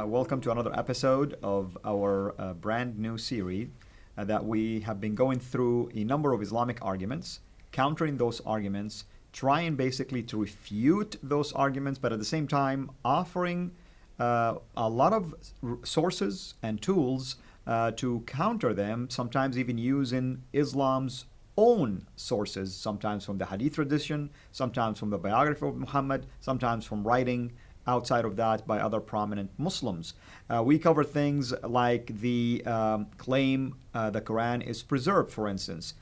Welcome to another episode of our brand new series that we have been going through a number of Islamic arguments, countering those arguments, trying basically to refute those arguments, but at the same time offering a lot of sources and tools to counter them, sometimes even using Islam's own sources, sometimes from the Hadith tradition, sometimes from the biography of Muhammad, sometimes from writing outside of that by other prominent Muslims. We cover things like the claim the Quran is preserved, for instance.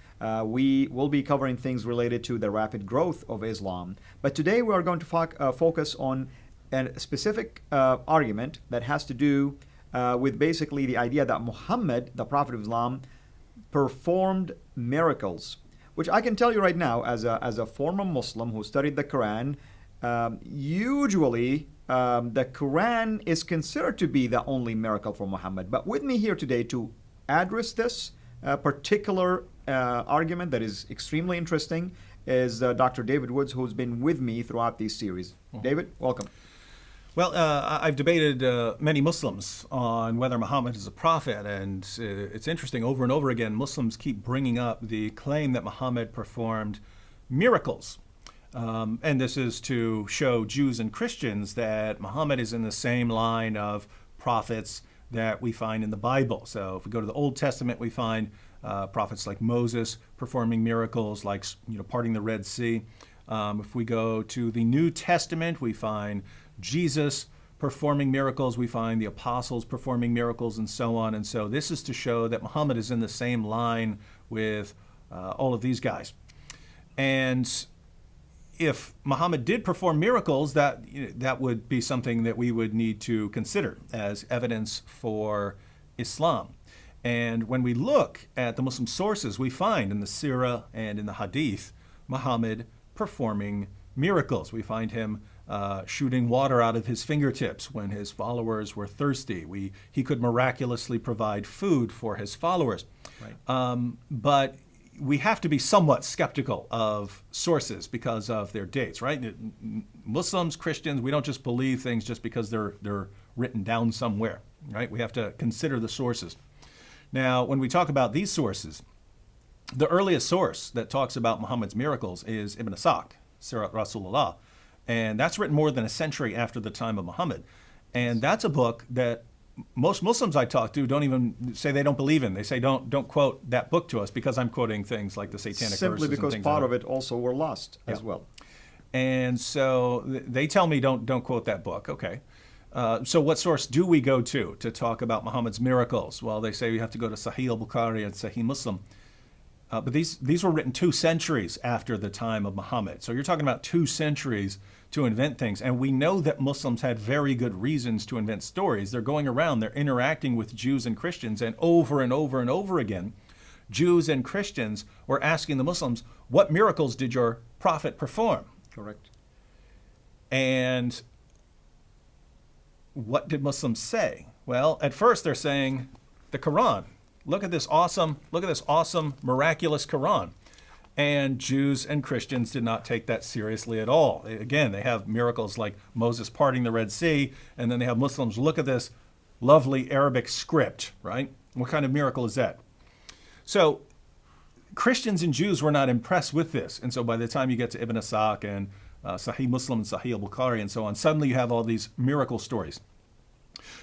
We will be covering things related to the rapid growth of Islam. But today we are going to focus on a specific argument that has to do with basically the idea that Muhammad, the Prophet of Islam, performed miracles, which I can tell you right now as a former Muslim who studied the Quran, usually the Quran is considered to be the only miracle for Muhammad. But with me here today to address this particular argument that is extremely interesting is Dr. David Woods, who's been with me throughout these series. David, welcome. Well, I've debated many Muslims on whether Muhammad is a prophet, and it's interesting, over and over again, Muslims keep bringing up the claim that Muhammad performed miracles. And this is to show Jews and Christians that Muhammad is in the same line of prophets that we find in the Bible. So if we go to the Old Testament, we find prophets like Moses performing miracles, like parting the Red Sea. If we go to the New Testament, we find Jesus performing miracles, we find the apostles performing miracles, and so on. And so this is to show that Muhammad is in the same line with all of these guys. And if Muhammad did perform miracles, that would be something that we would need to consider as evidence for Islam. And when we look at the Muslim sources, we find in the Sirah and in the Hadith, Muhammad performing miracles. We find him shooting water out of his fingertips when his followers were thirsty. He could miraculously provide food for his followers. Right. But we have to be somewhat skeptical of sources because of their dates, right? Muslims, Christians, we don't just believe things just because they're written down somewhere, right? We have to consider the sources. Now, when we talk about these sources, the earliest source that talks about Muhammad's miracles is Ibn S.A.W, Sirat Rasulullah, and that's written more than a century after the time of Muhammad. And that's a book that most Muslims I talk to don't even say they don't believe in. They say don't quote that book to us because I'm quoting things like the satanic simply verses because and things part like of it also were lost as well. And so they tell me don't quote that book. Okay. So what source do we go to talk about Muhammad's miracles? Well, they say we have to go to Sahih al-Bukhari and Sahih Muslim. But these were written 2 centuries after the time of Muhammad. So you're talking about 2 centuries to invent things. And we know that Muslims had very good reasons to invent stories. They're going around, they're interacting with Jews and Christians, and over and over and over again, Jews and Christians were asking the Muslims, what miracles did your prophet perform? Correct. And what did Muslims say? Well, at first they're saying the Quran. Look at this awesome, miraculous Quran. And Jews and Christians did not take that seriously at all. Again, they have miracles like Moses parting the Red Sea, and then they have Muslims look at this lovely Arabic script, right? What kind of miracle is that? So Christians and Jews were not impressed with this. And so by the time you get to Ibn S.A.W and Sahih Muslim and Sahih al-Bukhari and so on, suddenly you have all these miracle stories.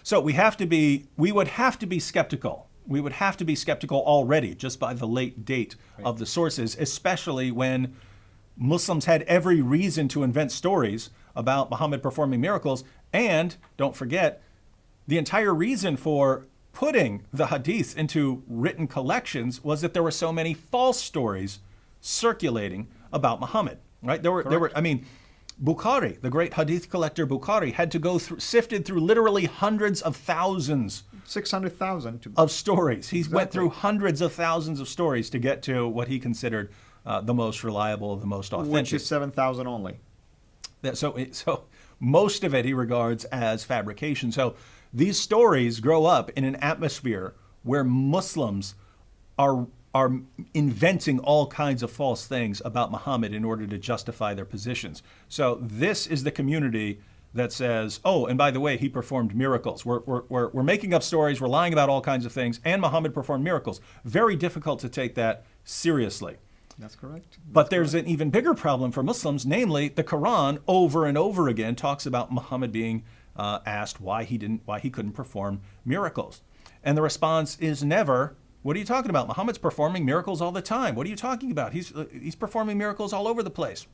So we would have to be skeptical. We would have to be skeptical already just by the late date of the sources, especially when Muslims had every reason to invent stories about Muhammad performing miracles. And don't forget, the entire reason for putting the hadiths into written collections was that there were so many false stories circulating about Muhammad, right? There were, Bukhari, the great hadith collector Bukhari, had to go sifted through literally hundreds of thousands 600,000 of stories. He went through hundreds of thousands of stories to get to what he considered the most reliable, the most authentic. Which is 7,000 only. So most of it he regards as fabrication. So these stories grow up in an atmosphere where Muslims are inventing all kinds of false things about Muhammad in order to justify their positions. So this is the community that says, oh, and by the way, he performed miracles. We're making up stories, we're lying about all kinds of things, and Muhammad performed miracles. Very difficult to take that seriously. That's correct. But there's an even bigger problem for Muslims, namely the Quran over and over again talks about Muhammad being asked why he couldn't perform miracles. And the response is never, what are you talking about? Muhammad's performing miracles all the time. What are you talking about? He's performing miracles all over the place.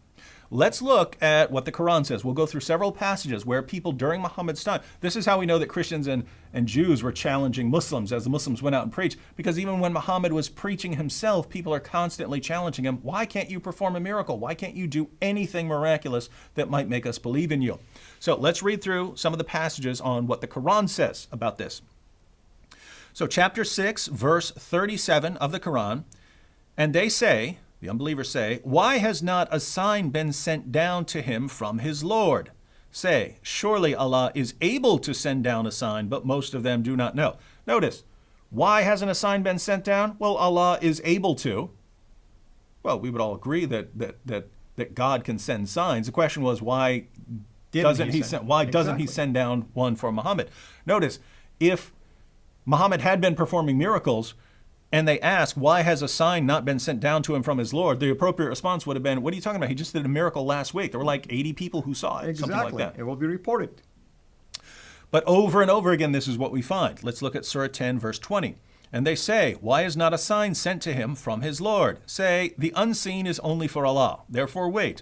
Let's look at what the Quran says. We'll go through several passages where people during Muhammad's time, this is how we know that Christians and Jews were challenging Muslims as the Muslims went out and preached, because even when Muhammad was preaching himself, people are constantly challenging him. Why can't you perform a miracle? Why can't you do anything miraculous that might make us believe in you? So let's read through some of the passages on what the Quran says about this. So chapter 6, verse 37 of the Quran, and they say, the unbelievers say, why has not a sign been sent down to him from his Lord? Say, surely Allah is able to send down a sign, but most of them do not know. Notice, why hasn't a sign been sent down? Well, Allah is able to. Well, we would all agree that God can send signs. The question was, why doesn't he send down one for Muhammad? Notice, if Muhammad had been performing miracles, and they ask, why has a sign not been sent down to him from his Lord? The appropriate response would have been, what are you talking about? He just did a miracle last week. There were like 80 people who saw it, Exactly. something like that. It will be reported. But over and over again, this is what we find. Let's look at Surah 10, verse 20. And they say, why is not a sign sent to him from his Lord? Say, the unseen is only for Allah. Therefore wait.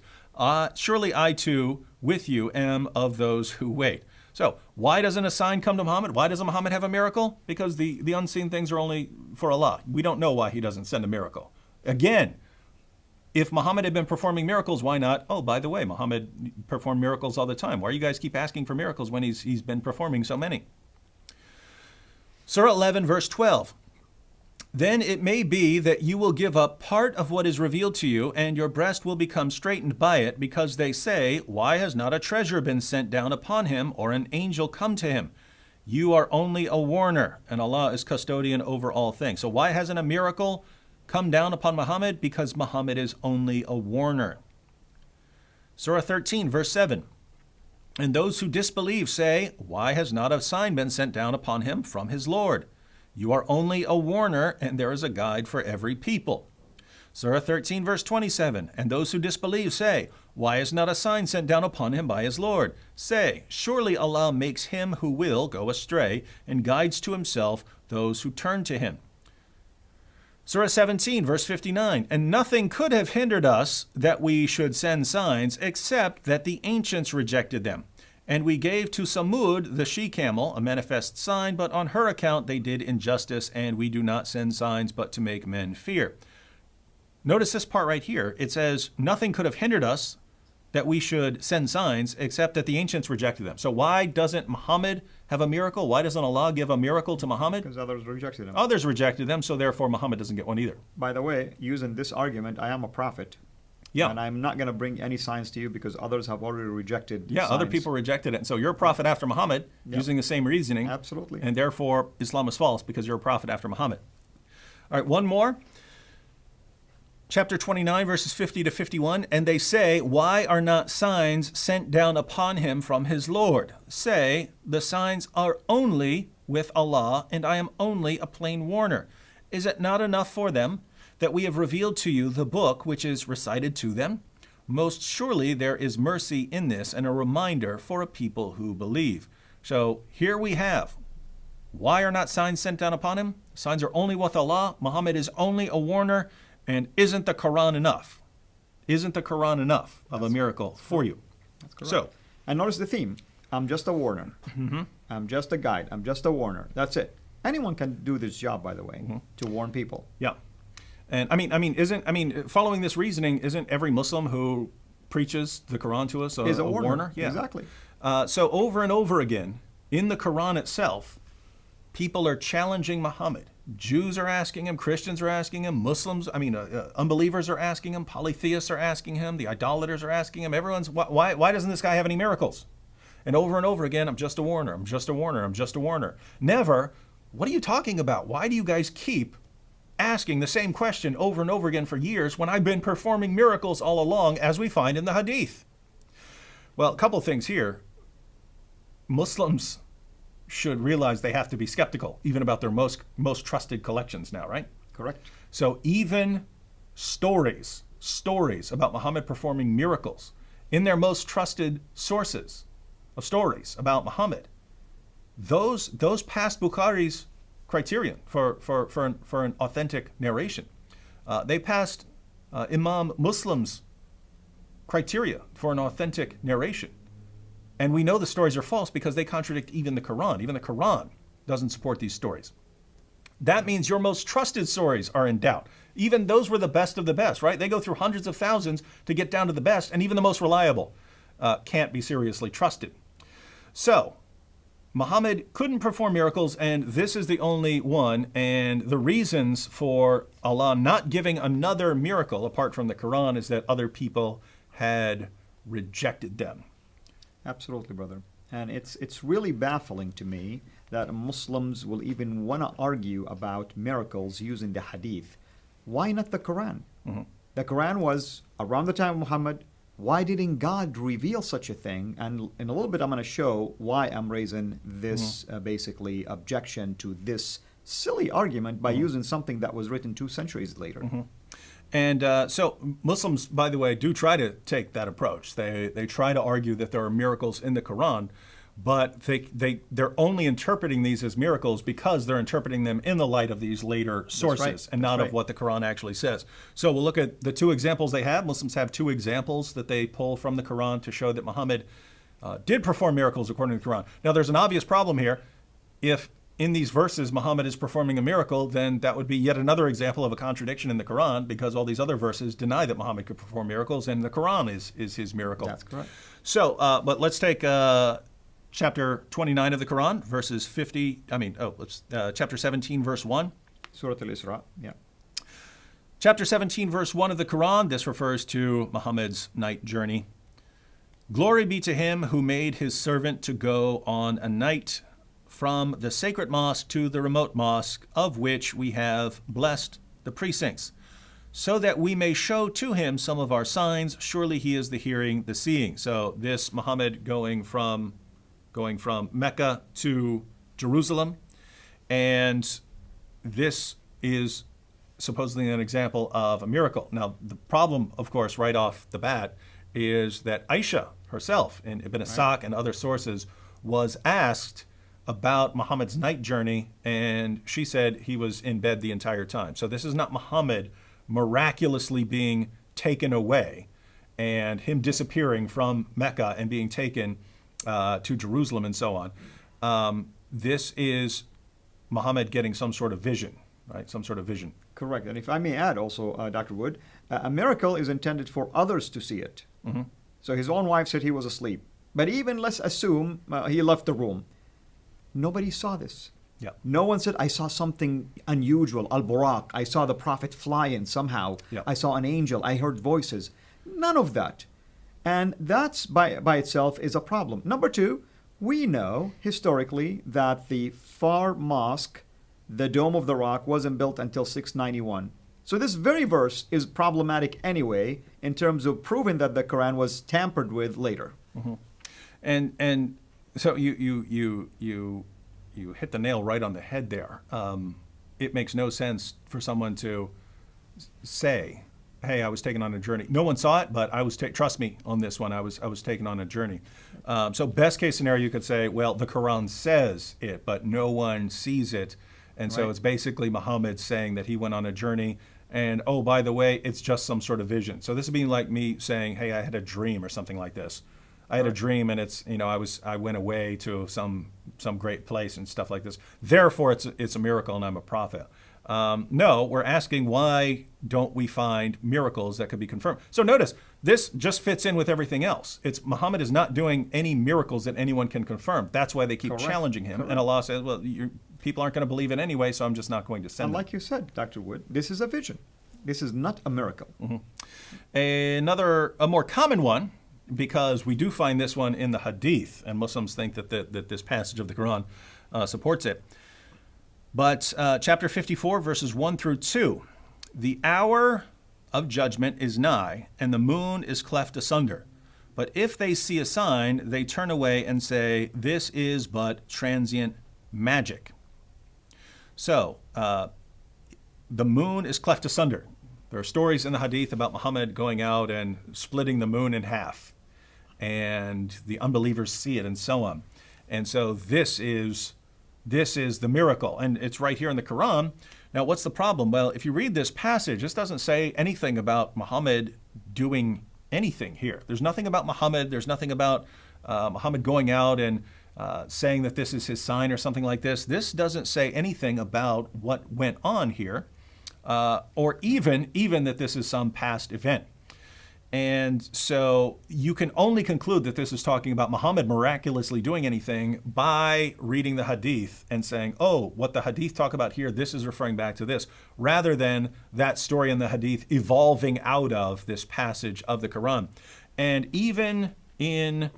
Surely I too, with you, am of those who wait. So why doesn't a sign come to Muhammad? Why doesn't Muhammad have a miracle? Because the unseen things are only for Allah. We don't know why he doesn't send a miracle. Again, if Muhammad had been performing miracles, why not? Oh, by the way, Muhammad performed miracles all the time. Why do you guys keep asking for miracles when he's been performing so many? Surah 11, verse 12. Then it may be that you will give up part of what is revealed to you, and your breast will become straitened by it, because they say, why has not a treasure been sent down upon him, or an angel come to him? You are only a warner, and Allah is custodian over all things. So why hasn't a miracle come down upon Muhammad? Because Muhammad is only a warner. Surah 13, verse 7. And those who disbelieve say, why has not a sign been sent down upon him from his Lord? You are only a warner, and there is a guide for every people. Surah 13, verse 27. And those who disbelieve say, why is not a sign sent down upon him by his Lord? Say, surely Allah makes him who will go astray, and guides to himself those who turn to him. Surah 17, verse 59. And nothing could have hindered us that we should send signs, except that the ancients rejected them. And we gave to Samud, the she-camel, a manifest sign, but on her account they did injustice, and we do not send signs but to make men fear. Notice this part right here. It says, nothing could have hindered us that we should send signs, except that the ancients rejected them. So why doesn't Muhammad have a miracle? Why doesn't Allah give a miracle to Muhammad? Because others rejected him. Others rejected them, so therefore Muhammad doesn't get one either. By the way, using this argument, I am a prophet. Yeah. And I'm not going to bring any signs to you because others have already rejected signs. Other people rejected it. And so you're a prophet after Muhammad, using the same reasoning. Absolutely. And therefore Islam is false because you're a prophet after Muhammad. All right, one more. Chapter 29, verses 50 to 51. And they say, why are not signs sent down upon him from his Lord? Say, the signs are only with Allah, and I am only a plain warner. Is it not enough for them that we have revealed to you the book which is recited to them? Most surely there is mercy in this, and a reminder for a people who believe. So here we have, why are not signs sent down upon him? Signs are only with Allah. Muhammad is only a warner. And isn't the Quran enough? Isn't the Quran enough of a miracle for you? That's correct. So, and notice the theme. I'm just a warner. I'm just a guide. I'm just a warner. That's it. Anyone can do this job, by the way, to warn people. Yeah. And following this reasoning, isn't every Muslim who preaches the Quran to us is a warner? Yeah. Exactly. So over and over again, in the Quran itself, people are challenging Muhammad. Jews are asking him, Christians are asking him, unbelievers are asking him, polytheists are asking him, the idolaters are asking him. Everyone's, why doesn't this guy have any miracles? And over again, I'm just a warner, I'm just a warner, I'm just a warner. Never, what are you talking about? Why do you guys keep asking the same question over and over again for years when I've been performing miracles all along, as we find in the Hadith? Well, a couple things here. Muslims should realize they have to be skeptical, even about their most trusted collections now, right? Correct. So even stories about Muhammad performing miracles in their most trusted sources of stories about Muhammad, those pass Bukhari's criterion for an authentic narration. They passed Imam Muslim's criteria for an authentic narration. And we know the stories are false because they contradict even the Quran. Even the Quran doesn't support these stories. That means your most trusted stories are in doubt. Even those were the best of the best, right? They go through hundreds of thousands to get down to the best, and even the most reliable can't be seriously trusted. So, Muhammad couldn't perform miracles, and this is the only one. And the reasons for Allah not giving another miracle apart from the Quran is that other people had rejected them. Absolutely, brother. And it's really baffling to me that Muslims will even want to argue about miracles using the hadith. Why not the Quran? Mm-hmm. The Quran was around the time of Muhammad. Why didn't God reveal such a thing? And in a little bit, I'm going to show why I'm raising this basically objection to this silly argument by using something that was written 2 centuries later. Mm-hmm. And so Muslims, by the way, do try to take that approach. They try to argue that there are miracles in the Quran, but they're only interpreting these as miracles because they're interpreting them in the light of these later sources and not of what the Quran actually says. So we'll look at the 2 examples they have. Muslims have 2 examples that they pull from the Quran to show that Muhammad did perform miracles according to the Quran. Now there's an obvious problem here. If in these verses Muhammad is performing a miracle, then that would be yet another example of a contradiction in the Quran, because all these other verses deny that Muhammad could perform miracles, and the Quran is his miracle. That's correct. So, but let's take chapter 29 of the Quran, verses 50. Chapter 17, verse 1. Surah Al-Isra. Yeah. Chapter 17, verse 1 of the Quran. This refers to Muhammad's night journey. Glory be to him who made his servant to go on a night from the sacred mosque to the remote mosque, of which we have blessed the precincts, so that we may show to him some of our signs. Surely he is the hearing, the seeing. So this Muhammad going from Mecca to Jerusalem, and this is supposedly an example of a miracle. Now, the problem, of course, right off the bat, is that Aisha herself, in Ibn Ishaq and other sources, was asked about Muhammad's night journey, and she said he was in bed the entire time. So this is not Muhammad miraculously being taken away and him disappearing from Mecca and being taken to Jerusalem and so on. This is Muhammad getting some sort of vision, right? Some sort of vision. Correct. And if I may add also, Dr. Wood, a miracle is intended for others to see it. Mm-hmm. So his own wife said he was asleep. But even let's assume he left the room. Nobody saw this. Yeah. No one said, I saw something unusual, al-Buraq. I saw the Prophet fly in somehow. Yeah. I saw an angel. I heard voices. None of that. And that's by itself is a problem. Number 2, we know historically that the Far Mosque, the Dome of the Rock, wasn't built until 691. So this very verse is problematic anyway in terms of proving that the Quran was tampered with later. Mm-hmm. And so you hit the nail right on the head there. It makes no sense for someone to say, "Hey, I was taken on a journey." No one saw it, but I was. Trust me on this one. I was taken on a journey. So best case scenario, you could say, well, the Quran says it, but no one sees it, and so it's basically Muhammad saying that he went on a journey. And oh, by the way, it's just some sort of vision. So this would be like me saying, "Hey, I had a dream," or something like this. I had a dream, and it's I went away to some great place and stuff like this. Therefore, it's a miracle, and I'm a prophet. No, we're asking, why don't we find miracles that could be confirmed? So notice, this just fits in with everything else. It's Muhammad is not doing any miracles that anyone can confirm. That's why they keep challenging him. And Allah says, well, people aren't going to believe it anyway, so I'm just not going to send them. And like you said, Dr. Wood, this is a vision. This is not a miracle. Mm-hmm. A more common one, because we do find this one in the Hadith, and Muslims think that this passage of the Quran supports it. But chapter 54, verses 1 through 2, the hour of judgment is nigh, and the moon is cleft asunder. But if they see a sign, they turn away and say, this is but transient magic. So, the moon is cleft asunder. There are stories in the hadith about Muhammad going out and splitting the moon in half, and the unbelievers see it and so on. And so this is the miracle, and it's right here in the Quran. Now, what's the problem? Well, if you read this passage, this doesn't say anything about Muhammad doing anything here. There's nothing about Muhammad. There's nothing about Muhammad going out and saying that this is his sign or something like this. This doesn't say anything about what went on here, or even that this is some past event. And so you can only conclude that this is talking about Muhammad miraculously doing anything by reading the hadith and saying, oh, what the hadith talk about here, this is referring back to this, rather than that story in the hadith evolving out of this passage of the Quran. And even in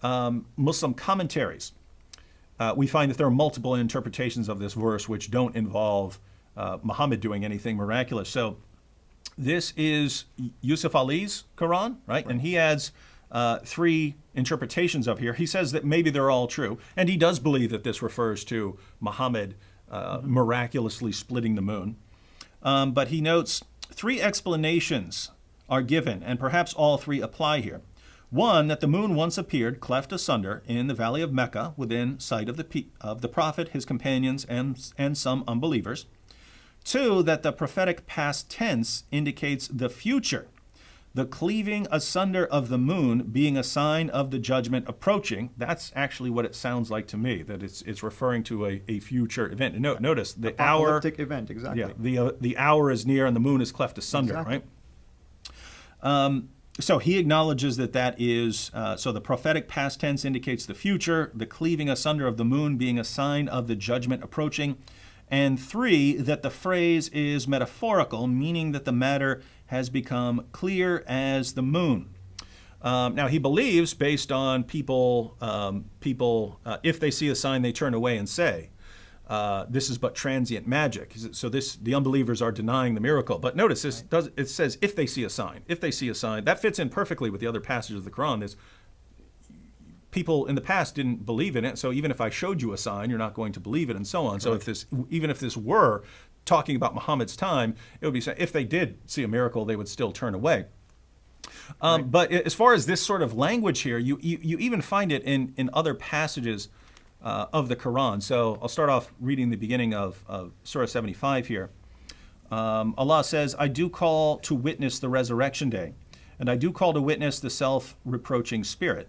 Muslim commentaries, we find that there are multiple interpretations of this verse which don't involve Muhammad doing anything miraculous. So this is Yusuf Ali's Quran, right? And he adds 3 interpretations of here. He says that maybe they're all true, and he does believe that this refers to Muhammad miraculously splitting the moon. But he notes 3 explanations are given, and perhaps all 3 apply here. One, that the moon once appeared cleft asunder in the valley of Mecca within sight of the Prophet, his companions, and some unbelievers. 2, that the prophetic past tense indicates the future, the cleaving asunder of the moon being a sign of the judgment approaching. That's actually what it sounds like to me, that it's referring to a future event. Notice the hour. Apocalyptic event, exactly. Yeah, the hour is near and the moon is cleft asunder, exactly. Right? So he acknowledges that is, so the prophetic past tense indicates the future, the cleaving asunder of the moon being a sign of the judgment approaching. And 3, that the phrase is metaphorical, meaning that the matter has become clear as the moon. Now, he believes, based on people, if they see a sign, they turn away and say, this is but transient magic. So the unbelievers are denying the miracle. But notice, it says, if they see a sign. If they see a sign. That fits in perfectly with the other passages of the Quran. People in the past didn't believe in it, so even if I showed you a sign, you're not going to believe it, and so on. So even if this were talking about Muhammad's time, it would be saying if they did see a miracle, they would still turn away. But as far as this sort of language here, you even find it in other passages of the Quran. So I'll start off reading the beginning of Surah 75 here. Allah says, I do call to witness the resurrection day, and I do call to witness the self-reproaching spirit.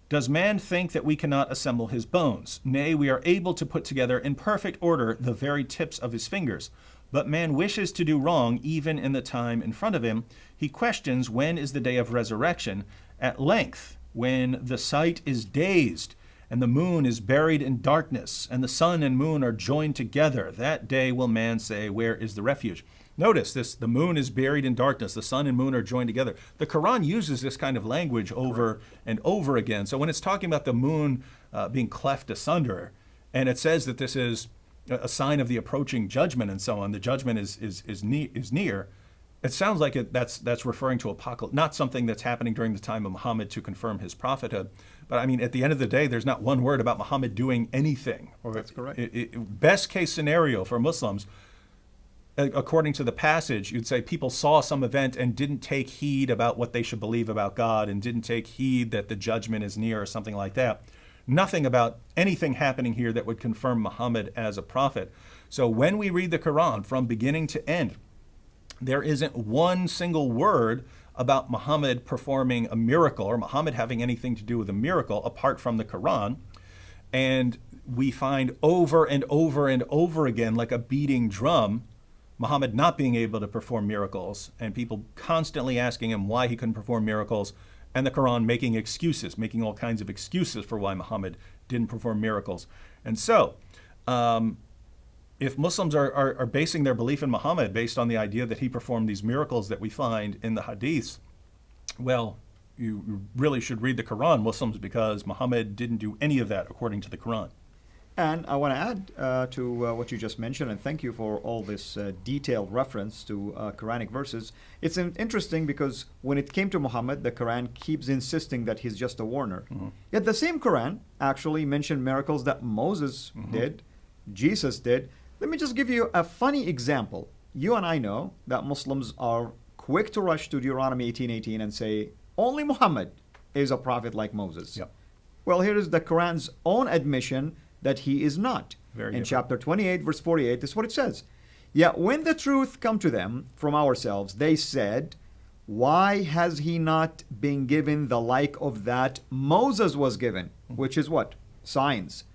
Does man think that we cannot assemble his bones? Nay, we are able to put together in perfect order the very tips of his fingers. But man wishes to do wrong even in the time in front of him. He questions when is the day of resurrection. At length, when the sight is dazed, and the moon is buried in darkness, and the sun and moon are joined together, that day will man say, where is the refuge? Notice this, the moon is buried in darkness, the sun and moon are joined together. The Quran uses this kind of language over and over again. So when it's talking about the moon being cleft asunder, and it says that this is a sign of the approaching judgment and so on, the judgment is near, it sounds like that's referring to apocalypse, not something that's happening during the time of Muhammad to confirm his prophethood. But I mean, at the end of the day, there's not one word about Muhammad doing anything. That's correct. Best case scenario for Muslims, according to the passage, you'd say people saw some event and didn't take heed about what they should believe about God and didn't take heed that the judgment is near or something like that. Nothing about anything happening here that would confirm Muhammad as a prophet. So when we read the Quran from beginning to end, there isn't one single word about Muhammad performing a miracle or Muhammad having anything to do with a miracle apart from the Quran. And we find over and over and over again, like a beating drum, Muhammad not being able to perform miracles and people constantly asking him why he couldn't perform miracles, and the Quran making excuses, making all kinds of excuses for why Muhammad didn't perform miracles. And so, if Muslims are basing their belief in Muhammad based on the idea that he performed these miracles that we find in the hadiths, well, you really should read the Quran, Muslims, because Muhammad didn't do any of that according to the Quran. And I want to add to what you just mentioned, and thank you for all this detailed reference to Quranic verses. It's interesting because when it came to Muhammad, the Quran keeps insisting that he's just a warner. Yet the same Quran actually mentioned miracles that Moses did, Jesus did. Let me just give you a funny example. You and I know that Muslims are quick to rush to Deuteronomy 18:18 and say, only Muhammad is a prophet like Moses. Yep. Well, here is the Quran's own admission that he is not. In chapter 28, verse 48, this is what it says. Yet when the truth come to them from ourselves, they said, why has he not been given the like of that Moses was given? Which is what? Signs.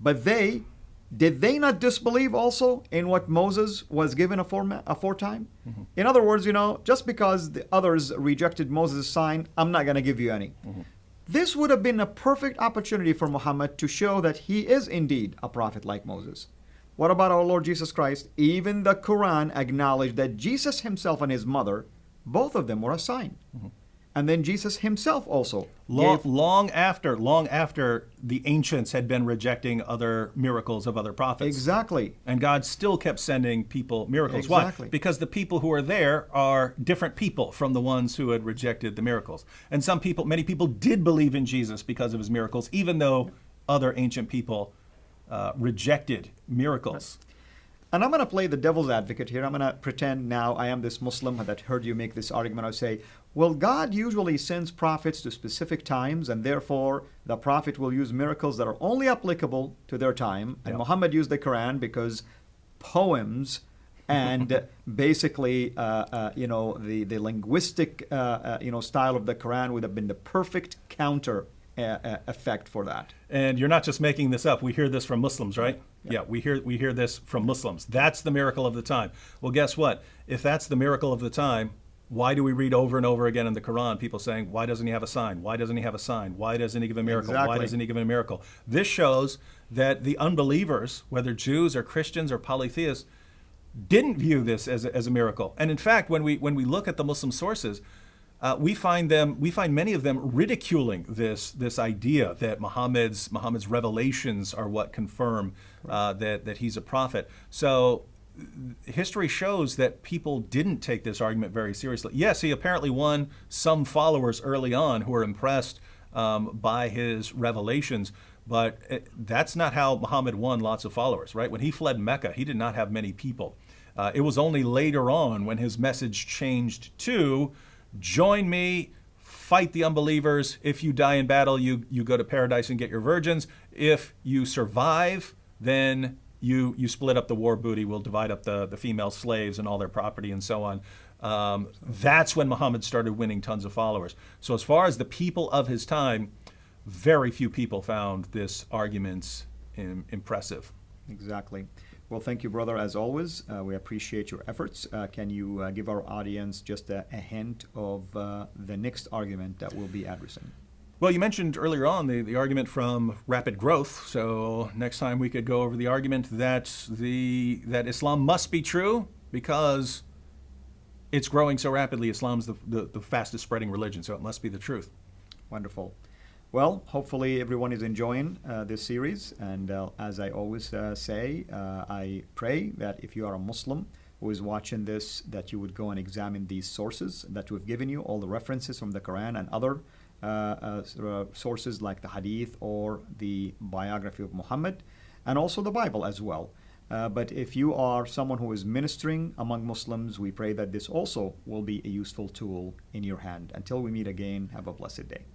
But did they not disbelieve also in what Moses was given aforetime? In other words, just because the others rejected Moses' sign, I'm not going to give you any. This would have been a perfect opportunity for Muhammad to show that he is indeed a prophet like Moses. What about our Lord Jesus Christ? Even the Quran acknowledged that Jesus himself and his mother, both of them were a sign. And then Jesus himself also long after the ancients had been rejecting other miracles of other prophets. Exactly. And God still kept sending people miracles. Exactly. Why? Because the people who are there are different people from the ones who had rejected the miracles. And many people did believe in Jesus because of his miracles, even though other ancient people rejected miracles. And I'm going to play the devil's advocate here. I'm going to pretend now I am this Muslim that heard you make this argument. I say, well, God usually sends prophets to specific times, and therefore the prophet will use miracles that are only applicable to their time. And Muhammad used the Quran because poems and basically, the linguistic, style of the Quran would have been the perfect counter effect for that. And you're not just making this up. We hear this from Muslims, right? Yeah, we hear this from Muslims. That's the miracle of the time. Well, guess what? If that's the miracle of the time, why do we read over and over again in the Quran people saying, why doesn't he have a sign? Why doesn't he have a sign? Why doesn't he give a miracle? Exactly. Why doesn't he give a miracle? This shows that the unbelievers, whether Jews or Christians or polytheists, didn't view this as a miracle. And in fact, when we look at the Muslim sources, we find many of them ridiculing this idea that Muhammad's revelations are what confirm that he's a prophet. So history shows that people didn't take this argument very seriously. Yes, he apparently won some followers early on who were impressed by his revelations, but that's not how Muhammad won lots of followers, right? When he fled Mecca, he did not have many people. It was only later on when his message changed to, join me, fight the unbelievers. If you die in battle, you go to paradise and get your virgins. If you survive, then you split up the war booty. We'll divide up the female slaves and all their property and so on. That's when Muhammad started winning tons of followers. So as far as the people of his time, very few people found this argument impressive. Exactly. Well, thank you, brother, as always. We appreciate your efforts. Can you give our audience just a hint of the next argument that we'll be addressing? Well, you mentioned earlier on the argument from rapid growth. So next time we could go over the argument that Islam must be true because it's growing so rapidly. Islam's the fastest spreading religion, so it must be the truth. Wonderful. Well, hopefully everyone is enjoying this series. And as I always say, I pray that if you are a Muslim who is watching this, that you would go and examine these sources that we've given you, all the references from the Quran and other sources like the Hadith or the biography of Muhammad, and also the Bible as well. But if you are someone who is ministering among Muslims, we pray that this also will be a useful tool in your hand. Until we meet again, have a blessed day.